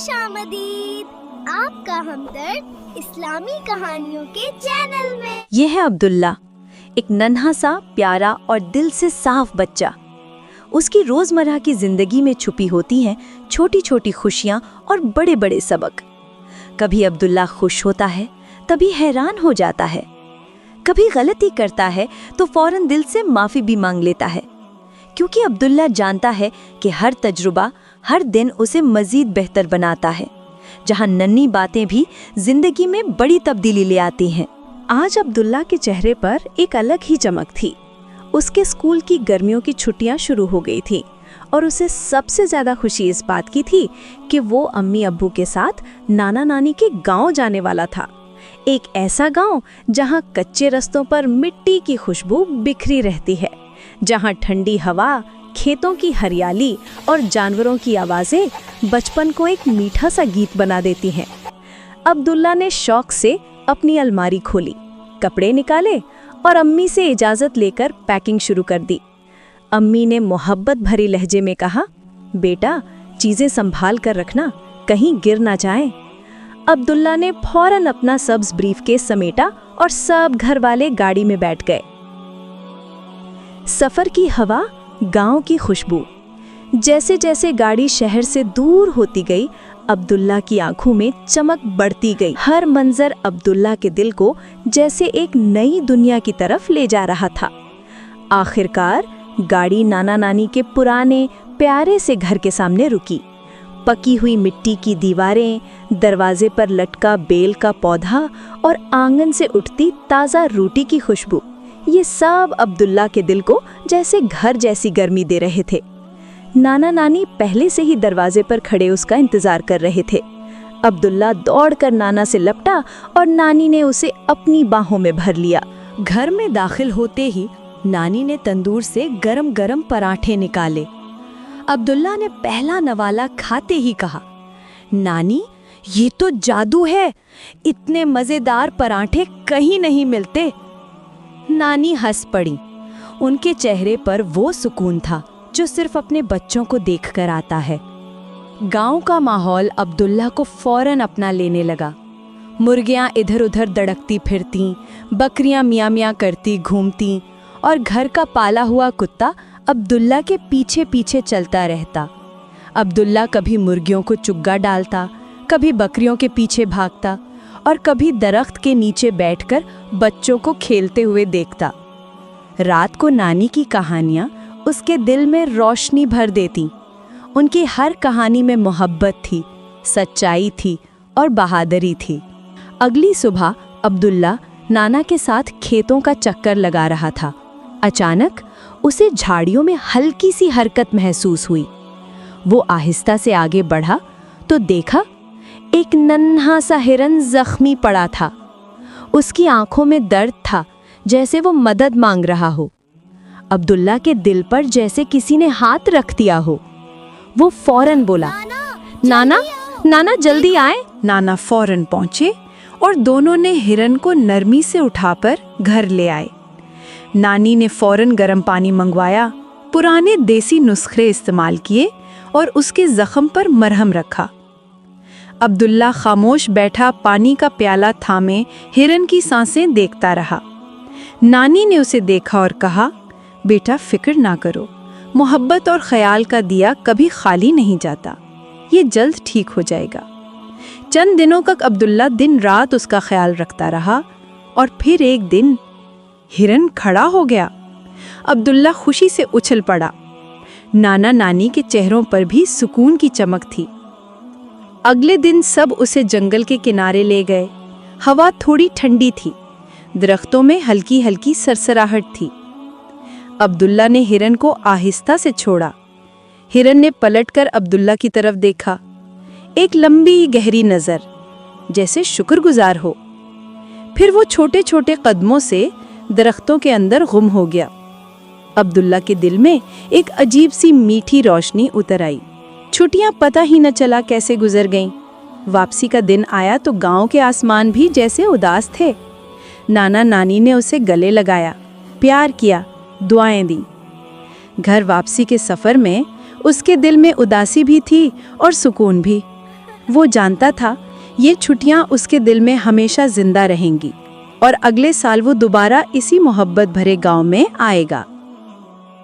خوش آمدید آپ کا ہمدرد اسلامی کہانیوں کے چینل میں۔ یہ ہے عبداللہ، ایک ننھا سا پیارا اور دل سے صاف بچہ۔ اس کی روزمرہ کی زندگی میں چھپی ہوتی ہیں چھوٹی چھوٹی خوشیاں اور بڑے بڑے سبق۔ کبھی عبداللہ خوش ہوتا ہے، کبھی حیران ہو جاتا ہے، کبھی غلطی کرتا ہے تو فوراً دل سے معافی بھی مانگ لیتا ہے، کیونکہ عبداللہ جانتا ہے کہ ہر تجربہ، ہر دن اسے مزید بہتر بناتا ہے، جہاں ننھی باتیں بھی زندگی میں بڑی تبدیلی لے آتی ہیں۔ آج عبداللہ کے چہرے پر ایک الگ ہی چمک تھی۔ اس کے اسکول کی گرمیوں کی چھٹیاں شروع ہو گئی تھیں اور اسے سب سے زیادہ خوشی اس بات کی تھی کہ وہ امی ابو کے ساتھ نانا نانی کے گاؤں جانے والا تھا۔ ایک ایسا گاؤں جہاں کچے رستوں پر مٹی کی خوشبو بکھری رہتی ہے، جہاں ٹھنڈی ہوا، کھیتوں کی ہریالی اور جانوروں کی آوازیں بچپن کو ایک میٹھا سا گیت بنا دیتی ہیں۔ عبداللہ نے شوق سے اپنی الماری کھولی، کپڑے نکالے اور امی سے اجازت لے کر پیکنگ شروع کر دی۔ امی نے محبت بھری لہجے میں کہا، بیٹا چیزیں سنبھال کر رکھنا، کہیں گر نہ جائیں۔ عبداللہ نے فوراً اپنا سبز بریف کیس سمیٹا اور سب گھر والے گاڑی میں بیٹھ گئے۔ سفر کی ہوا، گاؤں کی خوشبو، جیسے جیسے گاڑی شہر سے دور ہوتی گئی، عبداللہ کی آنکھوں میں چمک بڑھتی گئی۔ ہر منظر عبداللہ کے دل کو جیسے ایک نئی دنیا کی طرف لے جا رہا تھا۔ آخرکار گاڑی نانا نانی کے پرانے پیارے سے گھر کے سامنے رکی۔ پکی ہوئی مٹی کی دیواریں، دروازے پر لٹکا بیل کا پودا اور آنگن سے اٹھتی تازہ روٹی کی خوشبو، یہ سب عبداللہ کے دل کو جیسے گھر جیسی گرمی دے رہے تھے۔ نانا نانی پہلے سے ہی دروازے پر کھڑے اس کا انتظار کر رہے تھے۔ عبداللہ دوڑ کر نانا سے لپٹا اور نانی نے اسے اپنی باہوں میں بھر لیا۔ گھر میں داخل ہوتے ہی نانی نے تندور سے گرم گرم پراٹھے نکالے۔ عبداللہ نے پہلا نوالا کھاتے ہی کہا، نانی یہ تو جادو ہے، اتنے مزیدار پراٹھے کہیں نہیں ملتے۔ نانی ہنس پڑی۔ ان کے چہرے پر وہ سکون تھا جو صرف اپنے بچوں کو دیکھ کر آتا ہے۔ گاؤں کا ماحول عبداللہ کو فوراً اپنا لینے لگا۔ مرغیاں ادھر ادھر دڑکتی پھرتیں، بکریاں میاں میاں کرتی گھومتیں، اور گھر کا پالا ہوا کتا عبداللہ کے پیچھے پیچھے چلتا رہتا۔ عبداللہ کبھی مرغیوں کو چگا ڈالتا، کبھی بکریوں کے پیچھے بھاگتا، اور کبھی درخت کے نیچے بیٹھ کر بچوں کو کھیلتے ہوئے دیکھتا۔ رات کو نانی کی کہانیاں اس کے دل میں روشنی بھر دیتیں۔ ان کی ہر کہانی میں محبت تھی، سچائی تھی اور بہادری تھی۔ اگلی صبح عبداللہ نانا کے ساتھ کھیتوں کا چکر لگا رہا تھا۔ اچانک اسے جھاڑیوں میں ہلکی سی حرکت محسوس ہوئی۔ وہ آہستہ سے آگے بڑھا تو دیکھا ایک ننھا سا ہرن زخمی پڑا تھا۔ اس کی آنکھوں میں درد تھا، جیسے وہ مدد مانگ رہا ہو۔ عبداللہ کے دل پر جیسے کسی نے ہاتھ رکھ دیا ہو۔ وہ فوراً بولا، نانا نانا جلدی آئیں۔ نانا فوراً پہنچے اور دونوں نے ہرن کو نرمی سے اٹھا کر گھر لے آئے۔ نانی نے فوراً گرم پانی منگوایا، پرانے دیسی نسخے استعمال کیے اور اس کے زخم پر مرہم رکھا۔ عبداللہ خاموش بیٹھا پانی کا پیالہ تھامے ہرن کی سانسیں دیکھتا رہا۔ نانی نے اسے دیکھا اور کہا، بیٹا فکر نہ کرو، محبت اور خیال کا دیا کبھی خالی نہیں جاتا، یہ جلد ٹھیک ہو جائے گا۔ چند دنوں تک عبداللہ دن رات اس کا خیال رکھتا رہا، اور پھر ایک دن ہرن کھڑا ہو گیا۔ عبداللہ خوشی سے اچھل پڑا۔ نانا نانی کے چہروں پر بھی سکون کی چمک تھی۔ اگلے دن سب اسے جنگل کے کنارے لے گئے۔ ہوا تھوڑی ٹھنڈی تھی، درختوں میں ہلکی ہلکی سرسراہٹ تھی۔ عبداللہ نے ہرن کو آہستہ سے چھوڑا۔ ہرن نے پلٹ کر عبداللہ کی طرف دیکھا، ایک لمبی گہری نظر، جیسے شکر گزار ہو۔ پھر وہ چھوٹے چھوٹے قدموں سے درختوں کے اندر گم ہو گیا۔ عبداللہ کے دل میں ایک عجیب سی میٹھی روشنی اتر آئی۔ چھٹیاں پتہ ہی نہ چلا کیسے گزر گئیں۔ واپسی کا دن آیا تو گاؤں کے آسمان بھی جیسے اداس تھے۔ نانا نانی نے اسے گلے لگایا، پیار کیا، دعائیں دیں۔ گھر واپسی کے سفر میں اس کے دل میں اداسی بھی تھی اور سکون بھی۔ وہ جانتا تھا یہ چھٹیاں اس کے دل میں ہمیشہ زندہ رہیں گی اور اگلے سال وہ دوبارہ اسی محبت بھرے گاؤں میں آئے گا۔